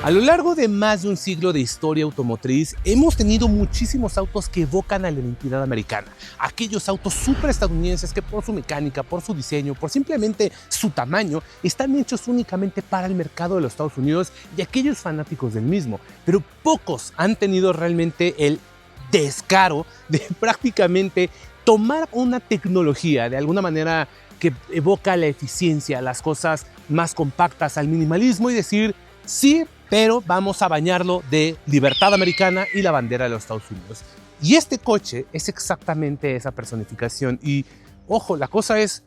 A lo largo de más de un siglo de historia automotriz, hemos tenido muchísimos autos que evocan a la identidad americana. Aquellos autos súper estadounidenses que por su mecánica, por su diseño, por simplemente su tamaño, están hechos únicamente para el mercado de los Estados Unidos y aquellos fanáticos del mismo. Pero pocos han tenido realmente el descaro de prácticamente tomar una tecnología de alguna manera que evoca la eficiencia, las cosas más compactas, al minimalismo y decir, sí, pero vamos a bañarlo de libertad americana y la bandera de los Estados Unidos. Y este coche es exactamente esa personificación. Y ojo, la cosa es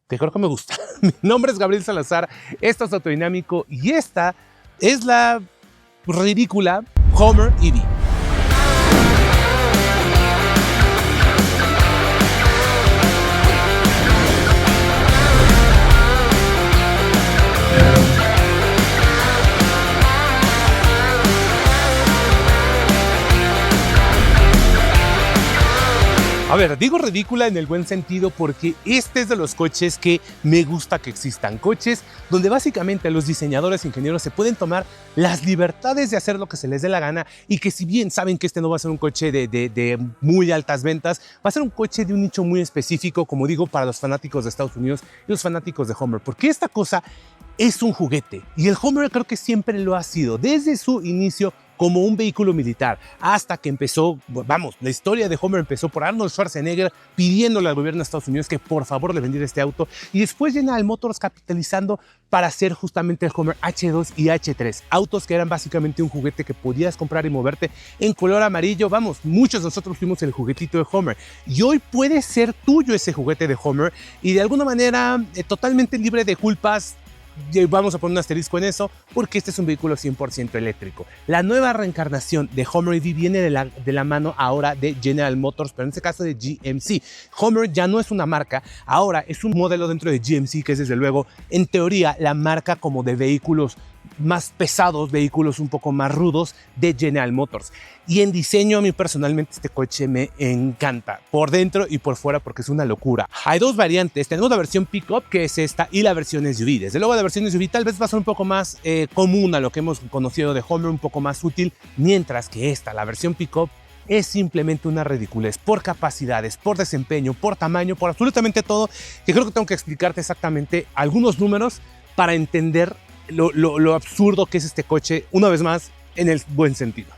que creo que me gusta. Mi nombre es Gabriel Salazar, esto es Autodinámico y esta es la ridícula Hummer EV. A ver, digo ridícula en el buen sentido porque este es de los coches que me gusta que existan. Coches donde básicamente los diseñadores e ingenieros se pueden tomar las libertades de hacer lo que se les dé la gana y que si bien saben que este no va a ser un coche de muy altas ventas, va a ser un coche de un nicho muy específico, como digo, para los fanáticos de Estados Unidos y los fanáticos de Hummer. Porque esta cosa es un juguete y el Hummer creo que siempre lo ha sido desde su inicio como un vehículo militar, hasta que empezó, vamos, la historia de Hummer empezó por Arnold Schwarzenegger pidiéndole al gobierno de Estados Unidos que por favor le vendiera este auto, y después General Motors capitalizando para hacer justamente el Hummer H2 y H3, autos que eran básicamente un juguete que podías comprar y moverte en color amarillo. Vamos, muchos de nosotros fuimos el juguetito de Hummer, y hoy puede ser tuyo ese juguete de Hummer, y de alguna manera totalmente libre de culpas. Vamos a poner un asterisco en eso porque este es un vehículo 100% eléctrico. La nueva reencarnación de Hummer EV viene de la mano ahora de General Motors, pero en este caso de GMC. Hummer ya no es una marca, ahora es un modelo dentro de GMC, que es desde luego, en teoría, la marca como de vehículos más pesados, vehículos un poco más rudos de General Motors. Y en diseño, a mí personalmente este coche me encanta, por dentro y por fuera, porque es una locura. Hay dos variantes, tenemos la versión Pickup, que es esta, y la versión SUV. Desde luego la versión SUV tal vez va a ser un poco más común a lo que hemos conocido de Hummer, un poco más útil, mientras que esta, la versión Pickup, es simplemente una ridiculez por capacidades, por desempeño, por tamaño, por absolutamente todo, que creo que tengo que explicarte exactamente algunos números para entender lo absurdo que es este coche, una vez más, en el buen sentido.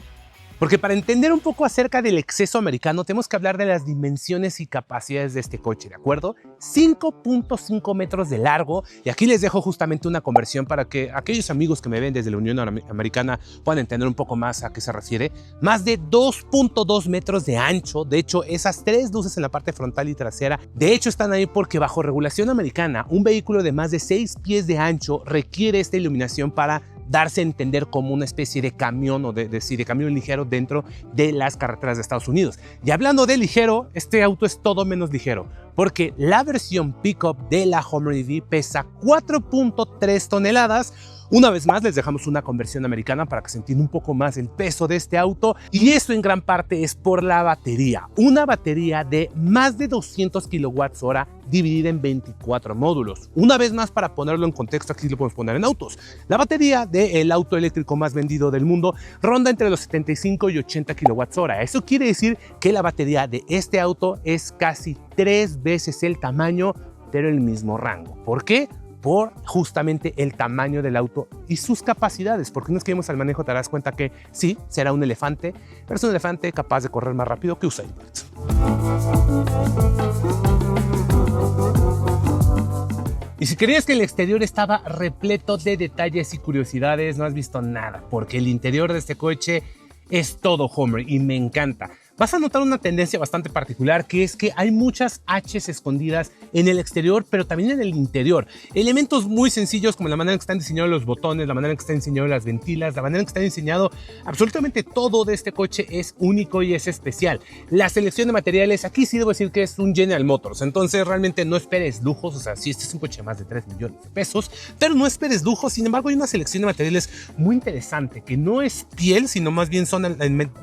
Porque para entender un poco acerca del exceso americano, tenemos que hablar de las dimensiones y capacidades de este coche, ¿de acuerdo? 5.5 metros de largo, y aquí les dejo justamente una conversión para que aquellos amigos que me ven desde la Unión Americana puedan entender un poco más a qué se refiere. Más de 2.2 metros de ancho, de hecho, esas tres luces en la parte frontal y trasera, de hecho, están ahí porque bajo regulación americana, un vehículo de más de 6 pies de ancho requiere esta iluminación para darse a entender como una especie de camión o de camión ligero dentro de las carreteras de Estados Unidos. Y hablando de ligero, este auto es todo menos ligero, porque la versión Pickup de la Hummer EV pesa 4.3 toneladas. Una vez más les dejamos una conversión americana para que se entienda un poco más el peso de este auto, y eso en gran parte es por la batería. Una batería de más de 200 kWh dividida en 24 módulos. Una vez más, para ponerlo en contexto, aquí lo podemos poner en autos. La batería del auto eléctrico más vendido del mundo ronda entre los 75 y 80 kWh. Eso quiere decir que la batería de este auto es casi 3 veces el tamaño, pero el mismo rango. ¿Por qué? Por justamente el tamaño del auto y sus capacidades, porque una vez que vemos al manejo te darás cuenta que sí, será un elefante, pero es un elefante capaz de correr más rápido que Usain Bolt. Y si creías que el exterior estaba repleto de detalles y curiosidades, no has visto nada, porque el interior de este coche es todo Hummer y me encanta. Vas a notar una tendencia bastante particular, que es que hay muchas H's escondidas en el exterior, pero también en el interior. Elementos muy sencillos como la manera en que están diseñados los botones, la manera en que están diseñados las ventilas, la manera en que está diseñado absolutamente todo de este coche es único y es especial. La selección de materiales, aquí sí debo decir que es un General Motors, entonces realmente no esperes lujos, o sea, sí, este es un coche de más de 3 millones de pesos, pero no esperes lujos. Sin embargo, hay una selección de materiales muy interesante, que no es piel, sino más bien son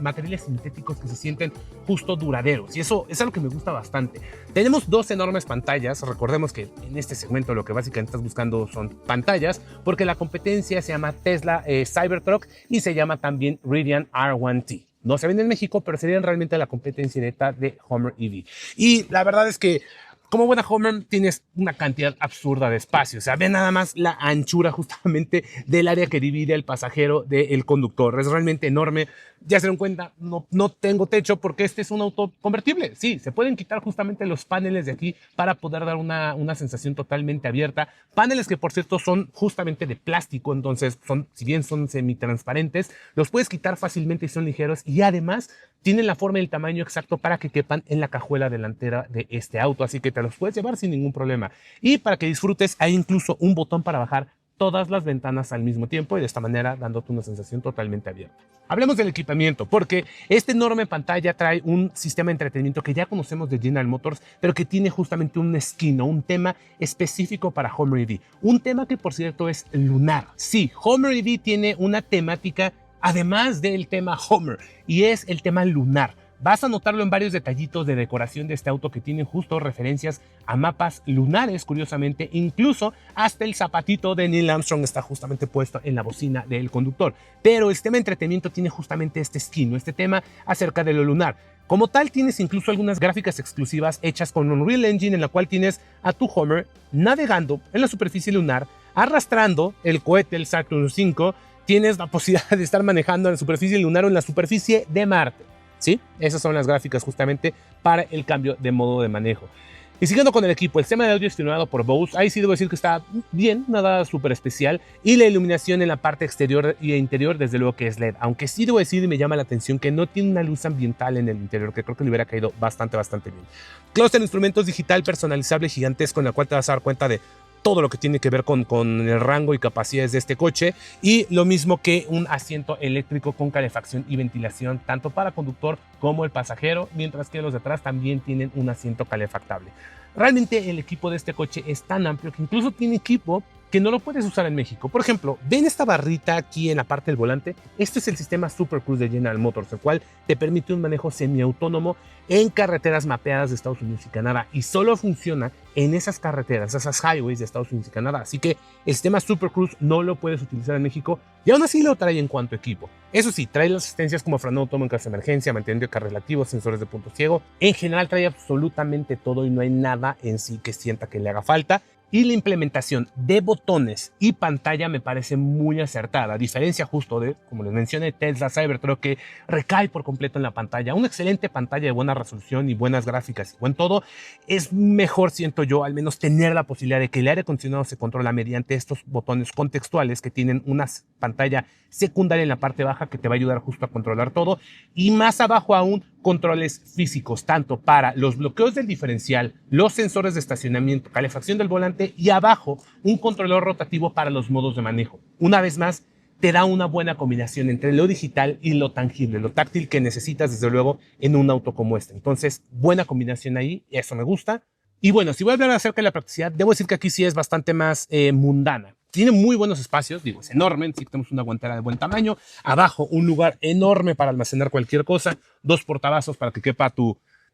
materiales sintéticos que se sienten sienten justo duraderos. Y eso es algo que me gusta bastante. Tenemos dos enormes pantallas. Recordemos que en este segmento lo que básicamente estás buscando son pantallas, porque la competencia se llama Tesla Cybertruck y se llama también Rivian R1T. No se vende en México, pero serían realmente la competencia directa de Hummer EV. Y la verdad es que como buena Hummer tienes una cantidad absurda de espacio. O sea, ve nada más la anchura justamente del área que divide el pasajero del conductor. Es realmente enorme. Ya se dieron cuenta, no tengo techo porque este es un auto convertible. Sí, se pueden quitar justamente los paneles de aquí para poder dar una sensación totalmente abierta. Paneles que, por cierto, son justamente de plástico. Entonces, si bien son semitransparentes, los puedes quitar fácilmente y son ligeros. Y además, tienen la forma y el tamaño exacto para que quepan en la cajuela delantera de este auto. Así que te los puedes llevar sin ningún problema. Y para que disfrutes, hay incluso un botón para bajar todas las ventanas al mismo tiempo y de esta manera dándote una sensación totalmente abierta. Hablemos del equipamiento, porque esta enorme pantalla trae un sistema de entretenimiento que ya conocemos de General Motors, pero que tiene justamente un skin o un tema específico para Hummer EV. Un tema que, por cierto, es lunar. Sí, Hummer EV tiene una temática además del tema Hummer, y es el tema lunar. Vas a notarlo en varios detallitos de decoración de este auto que tienen justo referencias a mapas lunares, curiosamente. Incluso hasta el zapatito de Neil Armstrong está justamente puesto en la bocina del conductor. Pero este tema de entretenimiento tiene justamente este skin, este tema acerca de lo lunar. Como tal, tienes incluso algunas gráficas exclusivas hechas con Unreal Engine, en la cual tienes a tu Hummer navegando en la superficie lunar, arrastrando el cohete, el Saturn V. Tienes la posibilidad de estar manejando en la superficie lunar o en la superficie de Marte. ¿Sí? Esas son las gráficas justamente para el cambio de modo de manejo. Y siguiendo con el equipo, el sistema de audio es firmado por Bose. Ahí sí debo decir que está bien, nada súper especial. Y la iluminación en la parte exterior y interior, desde luego que es LED. Aunque sí debo decir y me llama la atención que no tiene una luz ambiental en el interior, que creo que le hubiera caído bastante bien. Clúster de instrumentos digital personalizable gigantesco, en la cual te vas a dar cuenta de todo lo que tiene que ver con el rango y capacidades de este coche, y lo mismo que un asiento eléctrico con calefacción y ventilación tanto para conductor como el pasajero, mientras que los de atrás también tienen un asiento calefactable. Realmente el equipo de este coche es tan amplio que incluso tiene equipo que no lo puedes usar en México. Por ejemplo, ven esta barrita aquí en la parte del volante. Este es el sistema Super Cruise de General Motors, el cual te permite un manejo semiautónomo en carreteras mapeadas de Estados Unidos y Canadá, y solo funciona en esas carreteras, esas highways de Estados Unidos y Canadá. Así que el sistema Super Cruise no lo puedes utilizar en México, y aún así lo trae en cuanto a equipo. Eso sí, trae las asistencias como freno autónomo en caso de emergencia, mantenimiento de carril activo, sensores de punto ciego. En general trae absolutamente todo y no hay nada en sí que sienta que le haga falta. Y la implementación de botones y pantalla me parece muy acertada, a diferencia justo de, como les mencioné, Tesla Cybertruck, que recae por completo en la pantalla. Una excelente pantalla de buena resolución y buenas gráficas y buen todo. Es mejor, siento yo, al menos tener la posibilidad de que el aire acondicionado se controla mediante estos botones contextuales que tienen una pantalla secundaria en la parte baja que te va a ayudar justo a controlar todo, y más abajo aún controles físicos, tanto para los bloqueos del diferencial, los sensores de estacionamiento, calefacción del volante, y abajo un controlador rotativo para los modos de manejo. Una vez más, te da una buena combinación entre lo digital y lo tangible, lo táctil que necesitas desde luego en un auto como este. Entonces, buena combinación ahí, eso me gusta. Y bueno, si voy a hablar acerca de la practicidad, debo decir que aquí sí es bastante más mundana. Tiene muy buenos espacios, digo, es enorme, sí tenemos una guantera de buen tamaño. Abajo, un lugar enorme para almacenar cualquier cosa. Dos portavasos para que quepa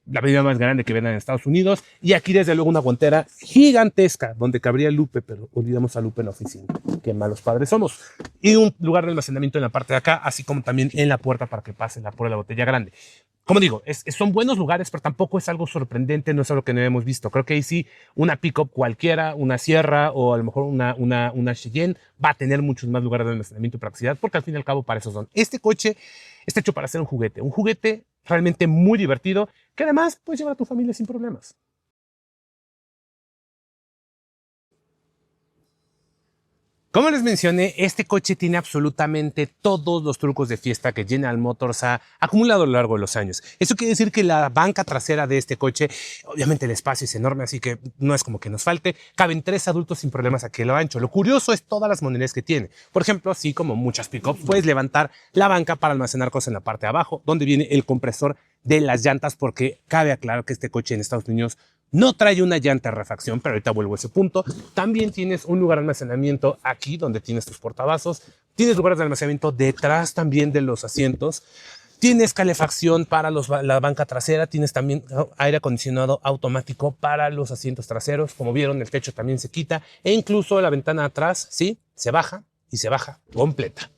la bebida más grande que vendan en Estados Unidos. Y aquí, desde luego, una guantera gigantesca donde cabría Lupe, pero olvidamos a Lupe en la oficina. Qué malos padres somos. Y un lugar de almacenamiento en la parte de acá, así como también en la puerta para que pase la pura la botella grande. Como digo, son buenos lugares, pero tampoco es algo sorprendente, no es algo que no hemos visto. Creo que ahí sí, una pickup cualquiera, una Sierra o a lo mejor una Cheyenne va a tener muchos más lugares de almacenamiento y practicidad, porque al fin y al cabo para eso son. Este coche está hecho para ser un juguete realmente muy divertido, que además puedes llevar a tu familia sin problemas. Como les mencioné, este coche tiene absolutamente todos los trucos de fiesta que General Motors ha acumulado a lo largo de los años. Eso quiere decir que la banca trasera de este coche, obviamente el espacio es enorme, así que no es como que nos falte. Caben 3 adultos sin problemas aquí a lo ancho. Lo curioso es todas las monedas que tiene. Por ejemplo, así como muchas pickups, puedes levantar la banca para almacenar cosas en la parte de abajo, donde viene el compresor de las llantas, porque cabe aclarar que este coche en Estados Unidos no trae una llanta de refacción, pero ahorita vuelvo a ese punto. También tienes un lugar de almacenamiento aquí, donde tienes tus portavasos. Tienes lugares de almacenamiento detrás también de los asientos. Tienes calefacción para la banca trasera, tienes también aire acondicionado automático para los asientos traseros. Como vieron, el techo también se quita e incluso la ventana atrás, sí, se baja y se baja completa.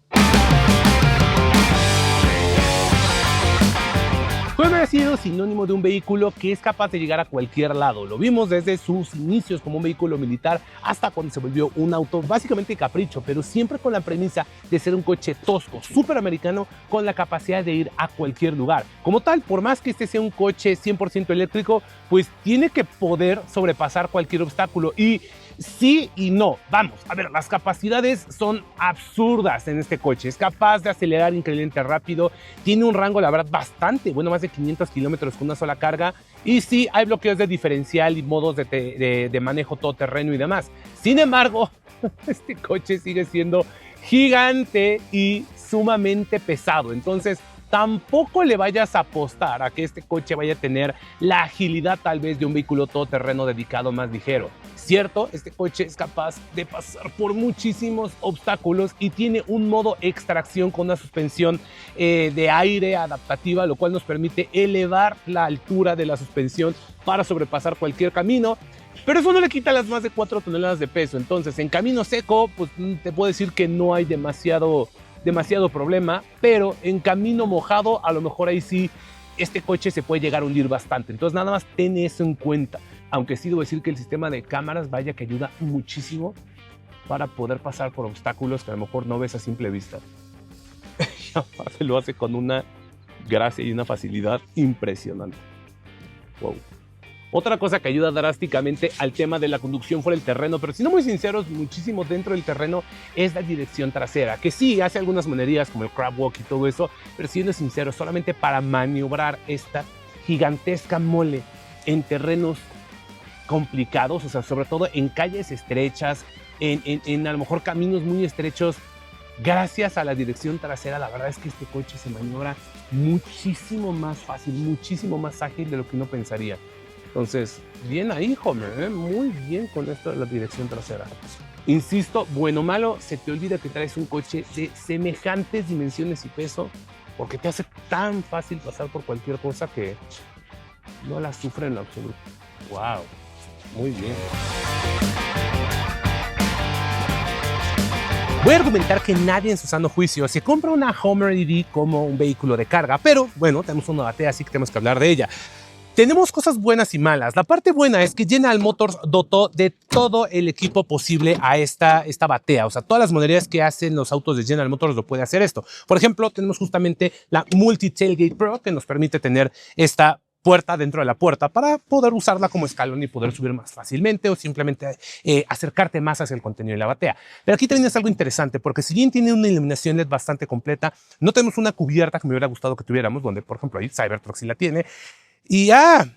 Puede haber sido sinónimo de un vehículo que es capaz de llegar a cualquier lado. Lo vimos desde sus inicios como un vehículo militar hasta cuando se volvió un auto básicamente capricho, pero siempre con la premisa de ser un coche tosco, súper americano, con la capacidad de ir a cualquier lugar. Como tal, por más que este sea un coche 100% eléctrico, pues tiene que poder sobrepasar cualquier obstáculo. Y sí y no. Vamos, a ver, las capacidades son absurdas en este coche. Es capaz de acelerar increíblemente rápido. Tiene un rango, la verdad, bastante bueno, más de 500 kilómetros con una sola carga. Y sí, hay bloqueos de diferencial y modos de manejo todoterreno y demás. Sin embargo, este coche sigue siendo gigante y sumamente pesado. Entonces, tampoco le vayas a apostar a que este coche vaya a tener la agilidad tal vez de un vehículo todoterreno dedicado más ligero. Cierto, este coche es capaz de pasar por muchísimos obstáculos y tiene un modo extracción con una suspensión de aire adaptativa, lo cual nos permite elevar la altura de la suspensión para sobrepasar cualquier camino. Pero eso no le quita las más de 4 toneladas de peso. Entonces, en camino seco, pues te puedo decir que no hay demasiado problema, pero en camino mojado, a lo mejor ahí sí, este coche se puede llegar a hundir bastante. Entonces, nada más ten eso en cuenta. Aunque sí debo decir que el sistema de cámaras, vaya que ayuda muchísimo para poder pasar por obstáculos que a lo mejor no ves a simple vista. Y aparte lo hace con una gracia y una facilidad impresionante. Wow. Otra cosa que ayuda drásticamente al tema de la conducción fuera del terreno, pero siendo muy sinceros, muchísimo dentro del terreno, es la dirección trasera, que sí hace algunas monerías como el crab walk y todo eso, pero siendo sinceros, solamente para maniobrar esta gigantesca mole en terrenos complicados, o sea, sobre todo en calles estrechas, en a lo mejor caminos muy estrechos, gracias a la dirección trasera, la verdad es que este coche se maniobra muchísimo más fácil, muchísimo más ágil de lo que uno pensaría. Entonces, bien ahí, Homer, muy bien con esto de la dirección trasera. Insisto, bueno o malo, se te olvida que traes un coche de semejantes dimensiones y peso, porque te hace tan fácil pasar por cualquier cosa que no la sufre en lo absoluto. ¡Wow! Muy bien. Voy a argumentar que nadie en su sano juicio se compra una Hummer EV como un vehículo de carga, pero bueno, tenemos una batea, así que tenemos que hablar de ella. Tenemos cosas buenas y malas. La parte buena es que General Motors dotó de todo el equipo posible a esta batea. O sea, todas las monerías que hacen los autos de General Motors lo puede hacer esto. Por ejemplo, tenemos justamente la Multi Tailgate Pro, que nos permite tener esta puerta dentro de la puerta para poder usarla como escalón y poder subir más fácilmente o simplemente acercarte más hacia el contenido de la batea. Pero aquí también es algo interesante porque si bien tiene una iluminación LED bastante completa, no tenemos una cubierta que me hubiera gustado que tuviéramos, donde por ejemplo ahí Cybertruck sí la tiene. Y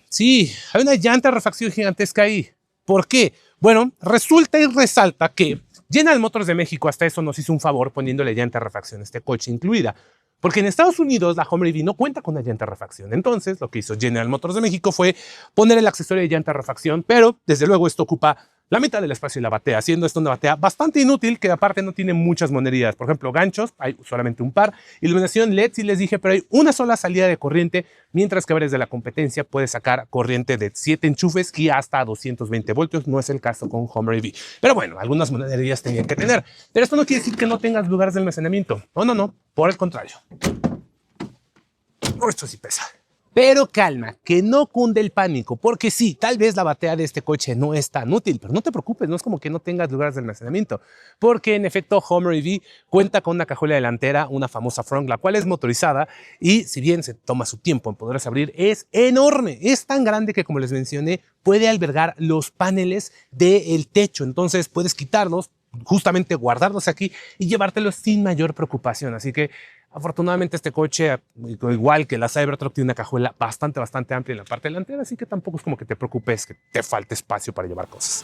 sí, hay una llanta de refacción gigantesca ahí. ¿Por qué? Bueno, resulta y resalta que General Motors de México hasta eso nos hizo un favor poniéndole llanta de refacción a este coche incluida. Porque en Estados Unidos la Hummer EV no cuenta con la llanta de refacción. Entonces, lo que hizo General Motors de México fue poner el accesorio de llanta de refacción, pero desde luego esto ocupa la mitad del espacio de la batea, haciendo esto una batea bastante inútil que aparte no tiene muchas monerías. Por ejemplo, ganchos, hay solamente un par. Iluminación LED, sí les dije, pero hay una sola salida de corriente, mientras que varias de la competencia puede sacar corriente de 7 enchufes y hasta 220 voltios. No es el caso con Hummer EV. Pero bueno, algunas monerías tenían que tener. Pero esto no quiere decir que no tengas lugares de almacenamiento. No, por el contrario. Esto sí pesa. Pero calma, que no cunde el pánico, porque sí, tal vez la batea de este coche no es tan útil, pero no te preocupes, no es como que no tengas lugares de almacenamiento, porque en efecto Hummer EV cuenta con una cajuela delantera, una famosa front, la cual es motorizada y si bien se toma su tiempo en poderse abrir, es enorme, es tan grande que como les mencioné, puede albergar los paneles del techo, entonces puedes quitarlos, justamente guardarlos aquí y llevártelos sin mayor preocupación, así que afortunadamente este coche, igual que la Cybertruck, tiene una cajuela bastante amplia en la parte delantera, así que tampoco es como que te preocupes que te falte espacio para llevar cosas.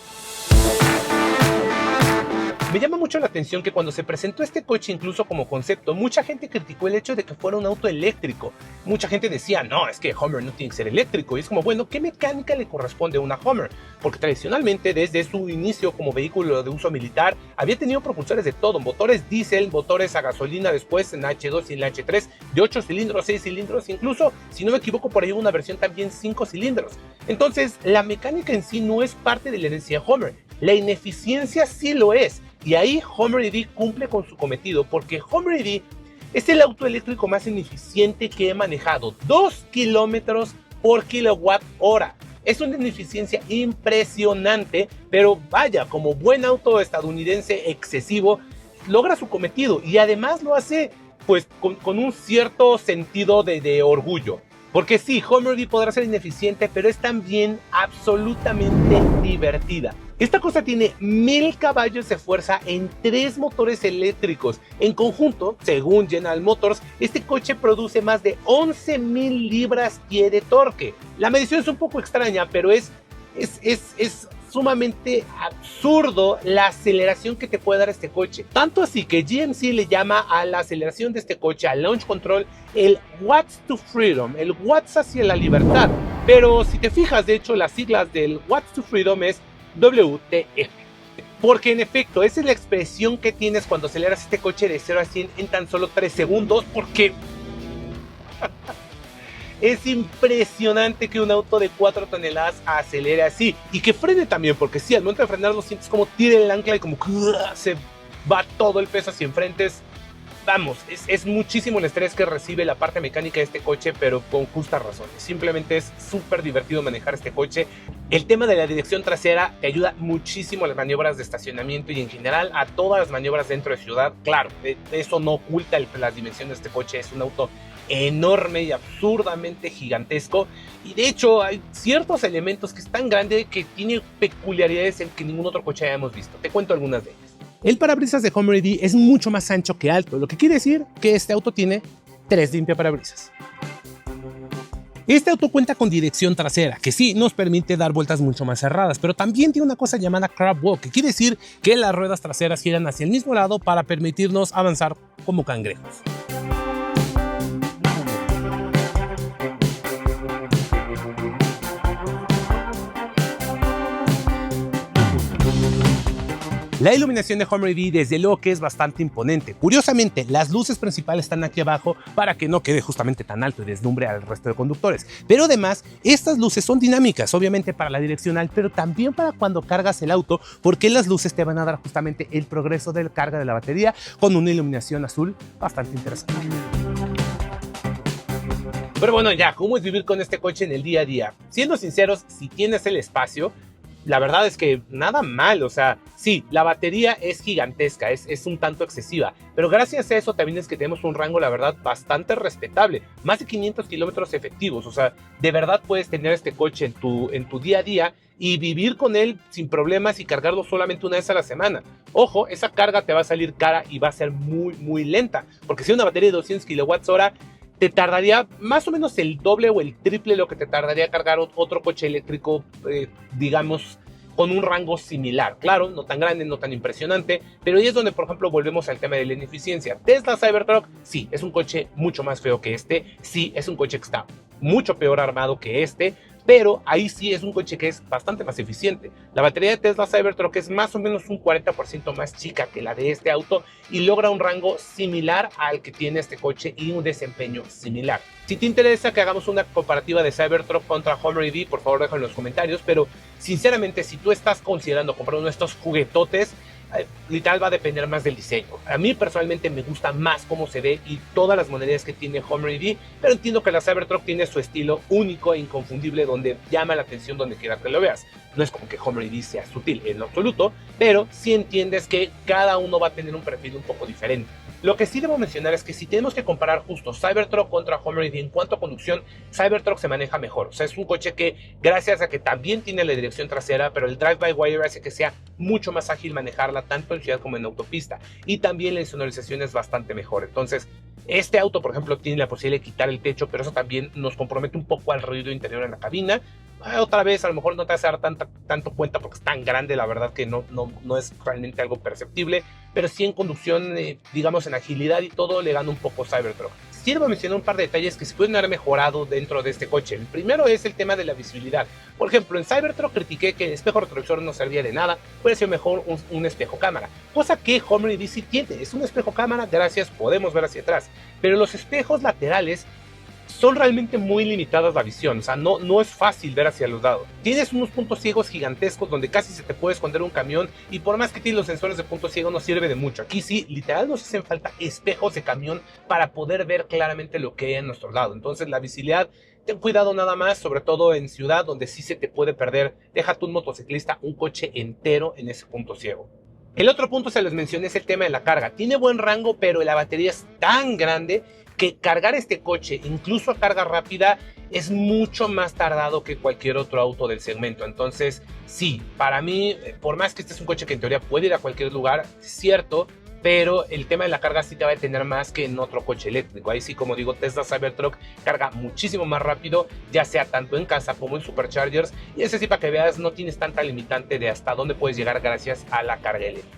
Me llama mucho la atención que cuando se presentó este coche incluso como concepto, mucha gente criticó el hecho de que fuera un auto eléctrico. Mucha gente decía, no, es que Hummer no tiene que ser eléctrico. Y es como, bueno, ¿qué mecánica le corresponde a una Hummer? Porque tradicionalmente, desde su inicio como vehículo de uso militar, había tenido propulsores de todo, motores diésel, motores a gasolina después en H2 y en la H3, de 8 cilindros, 6 cilindros, incluso, si no me equivoco, por ahí una versión también 5 cilindros. Entonces, la mecánica en sí no es parte de la herencia de Hummer. La ineficiencia sí lo es. Y ahí Hummer EV cumple con su cometido, porque Hummer EV es el auto eléctrico más ineficiente que he manejado. 2 kilómetros por kilowatt hora. Es una ineficiencia impresionante, pero vaya, como buen auto estadounidense excesivo, logra su cometido y además lo hace pues con un cierto sentido de orgullo. Porque sí, Hummer EV podrá ser ineficiente, pero es también absolutamente divertida. Esta cosa tiene 1000 caballos de fuerza en 3 motores eléctricos. En conjunto, según General Motors, este coche produce más de 11,000 libras-pie de torque. La medición es un poco extraña, pero es sumamente absurdo la aceleración que te puede dar este coche. Tanto así que GMC le llama a la aceleración de este coche, al launch control, el Watts to Freedom, el Watts hacia la libertad. Pero si te fijas, de hecho, las siglas del Watts to Freedom es WTF. Porque en efecto, esa es la expresión que tienes cuando aceleras este coche de 0 a 100 en tan solo 3 segundos, porque es impresionante que un auto de 4 toneladas acelere así y que frene también, porque sí, al momento de frenar lo sientes como tira el ancla y como se va todo el peso hacia enfrente. Vamos, es muchísimo el estrés que recibe la parte mecánica de este coche, pero con justas razones. Simplemente es súper divertido manejar este coche. El tema de la dirección trasera te ayuda muchísimo a las maniobras de estacionamiento y en general a todas las maniobras dentro de ciudad. Claro, eso no oculta las dimensiones de este coche. Es un auto enorme y absurdamente gigantesco. Y de hecho hay ciertos elementos que es tan grande que tiene peculiaridades en que ningún otro coche hayamos visto. Te cuento algunas de ellas. El parabrisas de Hummer EV es mucho más ancho que alto, lo que quiere decir que este auto tiene 3 limpiaparabrisas. Este auto cuenta con dirección trasera, que sí nos permite dar vueltas mucho más cerradas, pero también tiene una cosa llamada crab walk, que quiere decir que las ruedas traseras giran hacia el mismo lado para permitirnos avanzar como cangrejos. La iluminación de Hummer EV desde luego que es bastante imponente. Curiosamente, las luces principales están aquí abajo para que no quede justamente tan alto y deslumbre al resto de conductores. Pero además, estas luces son dinámicas, obviamente para la direccional, pero también para cuando cargas el auto, porque las luces te van a dar justamente el progreso de la carga de la batería con una iluminación azul bastante interesante. Pero bueno, ya, ¿cómo es vivir con este coche en el día a día? Siendo sinceros, si tienes el espacio, la verdad es que nada mal, o sea, sí, la batería es gigantesca, es un tanto excesiva, pero gracias a eso también es que tenemos un rango, la verdad, bastante respetable, más de 500 kilómetros efectivos, o sea, de verdad puedes tener este coche en tu día a día y vivir con él sin problemas y cargarlo solamente una vez a la semana. Ojo, esa carga te va a salir cara y va a ser muy lenta, porque si una batería de 200 kilowatts hora, te tardaría más o menos el doble o el triple lo que te tardaría cargar otro coche eléctrico, digamos, con un rango similar. Claro, no tan grande, no tan impresionante, pero ahí es donde, por ejemplo, volvemos al tema de la ineficiencia. Tesla Cybertruck, sí, es un coche mucho más feo que este, sí, es un coche que está mucho peor armado que este, pero ahí sí es un coche que es bastante más eficiente. La batería de Tesla Cybertruck es más o menos un 40% más chica que la de este auto y logra un rango similar al que tiene este coche y un desempeño similar. Si te interesa que hagamos una comparativa de Cybertruck contra Hummer EV, por favor déjalo en los comentarios, pero sinceramente si tú estás considerando comprar uno de estos juguetotes, literal va a depender más del diseño. A mí personalmente me gusta más cómo se ve y todas las modalidades que tiene Hummer EV, pero entiendo que la Cybertruck tiene su estilo único e inconfundible donde llama la atención donde quiera que lo veas. No es como que Hummer EV sea sutil en lo absoluto, pero sí entiendes que cada uno va a tener un perfil un poco diferente. Lo que sí debo mencionar es que si tenemos que comparar justo Cybertruck contra Hummer EV en cuanto a conducción, Cybertruck se maneja mejor. O sea, es un coche que gracias a que también tiene la dirección trasera, pero el drive-by-wire hace que sea mucho más ágil manejarla tanto en ciudad como en autopista. Y también la insonorización es bastante mejor. Entonces, Este auto, por ejemplo, tiene la posibilidad de quitar el techo, pero eso también nos compromete un poco al ruido interior en la cabina. Otra vez, a lo mejor no te vas a dar tanto cuenta porque es tan grande, la verdad que no es realmente algo perceptible, pero sí en conducción, digamos en agilidad y todo, le gana un poco Cybertruck. Quiero mencionar un par de detalles que se pueden haber mejorado dentro de este coche. El primero es el tema de la visibilidad. Por ejemplo, en Cybertruck critiqué que el espejo retrovisor no servía de nada, puede ser mejor un espejo cámara, cosa que Hummer EV sí tiene. Es un espejo cámara, gracias, podemos ver hacia atrás, pero los espejos laterales son realmente muy limitadas la visión, o sea, no es fácil ver hacia los lados. Tienes unos puntos ciegos gigantescos donde casi se te puede esconder un camión y por más que tienes los sensores de punto ciego no sirve de mucho. Aquí sí, literal nos hacen falta espejos de camión para poder ver claramente lo que hay a nuestro lado. Entonces la visibilidad, ten cuidado nada más, sobre todo en ciudad donde sí se te puede perder. Déjate un motociclista un coche entero en ese punto ciego. El otro punto se les mencioné es el tema de la carga. Tiene buen rango, pero la batería es tan grande que cargar este coche, incluso a carga rápida, es mucho más tardado que cualquier otro auto del segmento. Entonces, sí, para mí, por más que este es un coche que en teoría puede ir a cualquier lugar, es cierto, pero el tema de la carga sí te va a detener más que en otro coche eléctrico. Ahí sí, como digo, Tesla Cybertruck carga muchísimo más rápido, ya sea tanto en casa como en superchargers, y ese sí, para que veas, no tienes tanta limitante de hasta dónde puedes llegar gracias a la carga eléctrica.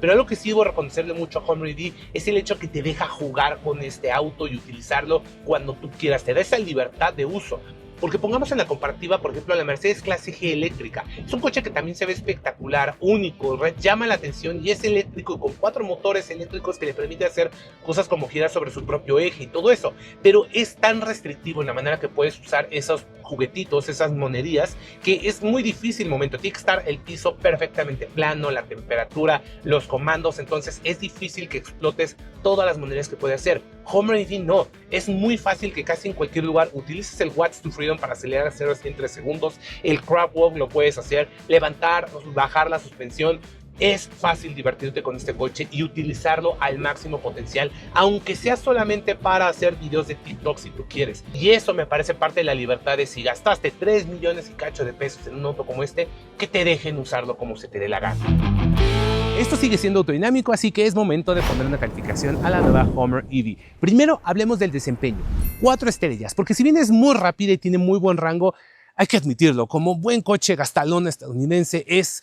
Pero algo que sí debo reconocerle mucho a Hummer EV es el hecho que te deja jugar con este auto y utilizarlo cuando tú quieras. Te da esa libertad de uso. Porque pongamos en la comparativa, por ejemplo, la Mercedes Clase G eléctrica. Es un coche que también se ve espectacular, único, llama la atención y es eléctrico con 4 motores eléctricos que le permite hacer cosas como girar sobre su propio eje y todo eso. Pero es tan restrictivo en la manera que puedes usar esos juguetitos, esas monerías, que es muy difícil el momento. Tiene que estar el piso perfectamente plano, la temperatura, los comandos. Entonces es difícil que explotes todas las monerías que puede hacer. Hummer EV no, es muy fácil que casi en cualquier lugar utilices el Watts to Freedom para acelerar a 0 a 100 en 3 segundos, el crab walk lo puedes hacer, levantar, bajar la suspensión. Es fácil divertirte con este coche y utilizarlo al máximo potencial, aunque sea solamente para hacer videos de TikTok si tú quieres. Y eso me parece parte de la libertad de si gastaste 3 millones y cacho de pesos en un auto como este, que te dejen usarlo como se te dé la gana. Esto sigue siendo autodinámico, así que es momento de poner una calificación a la nueva Hummer EV. Primero hablemos del desempeño. 4 estrellas, porque si bien es muy rápida y tiene muy buen rango, hay que admitirlo, como buen coche gastalón estadounidense es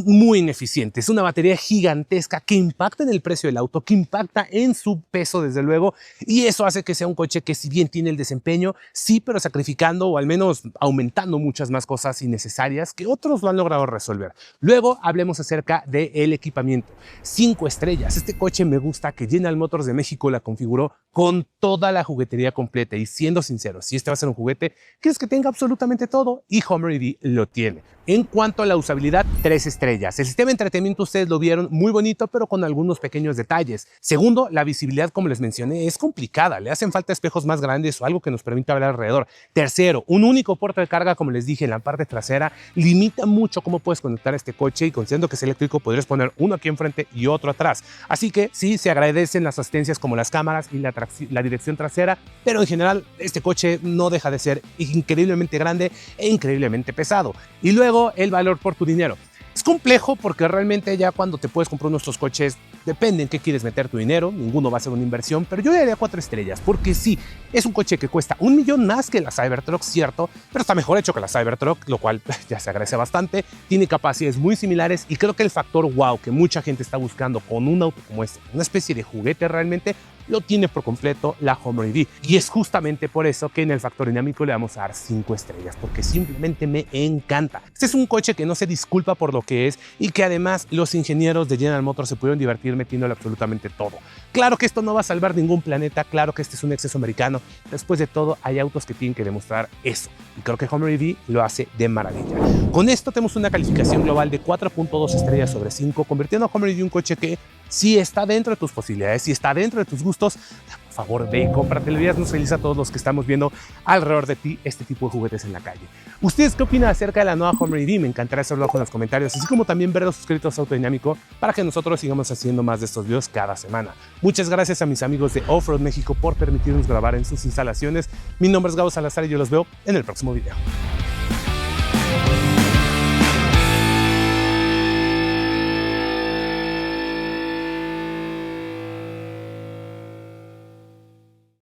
muy ineficiente. Es una batería gigantesca que impacta en el precio del auto, que impacta en su peso desde luego, y eso hace que sea un coche que si bien tiene el desempeño, sí, pero sacrificando o al menos aumentando muchas más cosas innecesarias que otros lo han logrado resolver. Luego hablemos acerca del equipamiento. 5 estrellas. Este coche me gusta que General Motors de México la configuró con toda la juguetería completa y siendo sincero, si este va a ser un juguete, quieres que tenga absolutamente todo y Hummer EV lo tiene. En cuanto a la usabilidad, 3 estrellas. El sistema de entretenimiento ustedes lo vieron muy bonito, pero con algunos pequeños detalles. Segundo, la visibilidad, como les mencioné, es complicada. Le hacen falta espejos más grandes o algo que nos permita ver alrededor. Tercero, un único puerto de carga, como les dije, en la parte trasera, limita mucho cómo puedes conectar este coche y considerando que es eléctrico, podrías poner uno aquí enfrente y otro atrás. Así que sí, se agradecen las asistencias como las cámaras y la dirección trasera, pero en general este coche no deja de ser increíblemente grande e increíblemente pesado. Y luego, el valor por tu dinero. Es complejo porque realmente ya cuando te puedes comprar uno de estos coches, depende en qué quieres meter tu dinero, ninguno va a ser una inversión, pero yo le daría 4 estrellas porque sí, es un coche que cuesta $1 millón más que la Cybertruck, cierto, pero está mejor hecho que la Cybertruck, lo cual ya se agradece bastante, tiene capacidades muy similares y creo que el factor wow que mucha gente está buscando con un auto como este, una especie de juguete realmente, lo tiene por completo la Hummer EV. Y es justamente por eso que en el factor dinámico le vamos a dar 5 estrellas, porque simplemente me encanta. Este es un coche que no se disculpa por lo que es y que además los ingenieros de General Motors se pudieron divertir metiéndole absolutamente todo. Claro que esto no va a salvar ningún planeta, claro que este es un exceso americano. Después de todo, hay autos que tienen que demostrar eso. Y creo que Hummer EV lo hace de maravilla. Con esto tenemos una calificación global de 4.2 estrellas sobre 5, convirtiendo a Hummer EV en un coche que si está dentro de tus posibilidades, si está dentro de tus gustos, por favor ve y cómpratelo y haznos feliz a todos los que estamos viendo alrededor de ti este tipo de juguetes en la calle. ¿Ustedes qué opinan acerca de la nueva Hummer EV? Me encantaría saberlo abajo en los comentarios, así como también verlos suscritos a Autodinámico para que nosotros sigamos haciendo más de estos videos cada semana. Muchas gracias a mis amigos de Offroad México por permitirnos grabar en sus instalaciones. Mi nombre es Gabo Salazar y yo los veo en el próximo video.